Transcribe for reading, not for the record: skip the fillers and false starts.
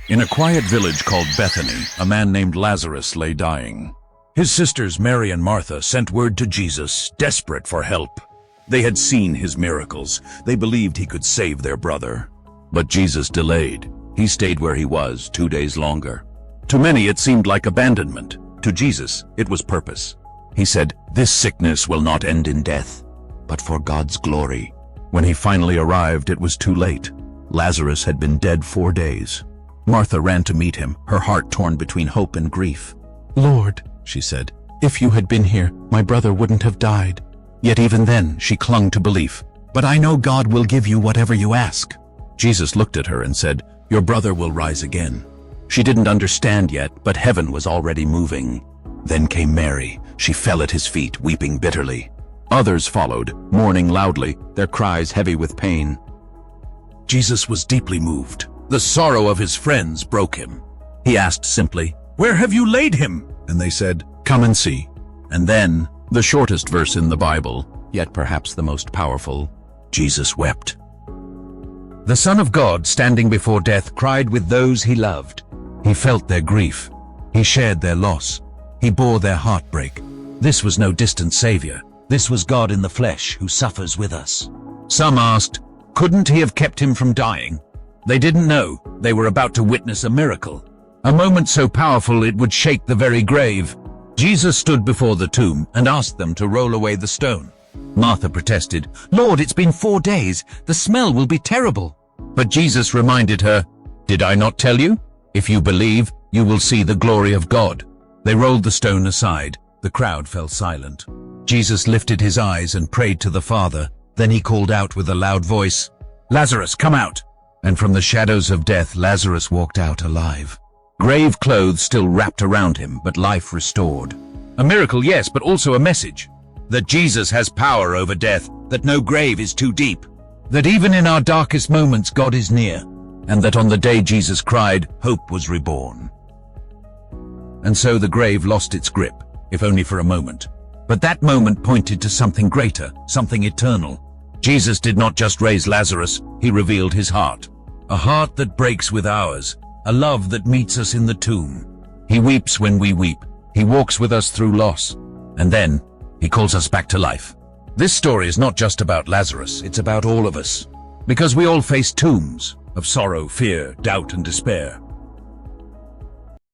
In a quiet village called Bethany, a man named Lazarus lay dying. His sisters Mary and Martha sent word to Jesus, desperate for help. They had seen his miracles. They believed he could save their brother. But Jesus delayed. He stayed where he was 2 days longer. To many it seemed like abandonment. To Jesus, it was purpose. He said, "This sickness will not end in death, but for God's glory." When he finally arrived, it was too late. Lazarus had been dead 4 days. Martha ran to meet him, her heart torn between hope and grief. "Lord," she said, "if you had been here, my brother wouldn't have died." Yet even then, she clung to belief. "But I know God will give you whatever you ask." Jesus looked at her and said, "Your brother will rise again." She didn't understand yet, but heaven was already moving. Then came Mary. She fell at his feet, weeping bitterly. Others followed, mourning loudly, their cries heavy with pain. Jesus was deeply moved. The sorrow of his friends broke him. He asked simply, "Where have you laid him?" And they said, "Come and see." And then, the shortest verse in the Bible, yet perhaps the most powerful, Jesus wept. The Son of God, standing before death, cried with those he loved. He felt their grief. He shared their loss. He bore their heartbreak. This was no distant savior. This was God in the flesh who suffers with us. Some asked, couldn't he have kept him from dying? They didn't know. They were about to witness a miracle. A moment so powerful it would shake the very grave. Jesus stood before the tomb and asked them to roll away the stone. Martha protested, "Lord, it's been 4 days. The smell will be terrible." But Jesus reminded her, "Did I not tell you? If you believe, you will see the glory of God." They rolled the stone aside. The crowd fell silent. Jesus lifted his eyes and prayed to the Father. Then he called out with a loud voice, "Lazarus, come out!" And from the shadows of death, Lazarus walked out alive. Grave clothes still wrapped around him, but life restored. A miracle, yes, but also a message. That Jesus has power over death, that no grave is too deep. That even in our darkest moments, God is near. And that on the day Jesus cried, hope was reborn. And so the grave lost its grip, if only for a moment. But that moment pointed to something greater, something eternal. Jesus did not just raise Lazarus, he revealed his heart. A heart that breaks with ours, a love that meets us in the tomb. He weeps when we weep. He walks with us through loss. And then, he calls us back to life. This story is not just about Lazarus, it's about all of us. Because we all face tombs of sorrow, fear, doubt, and despair.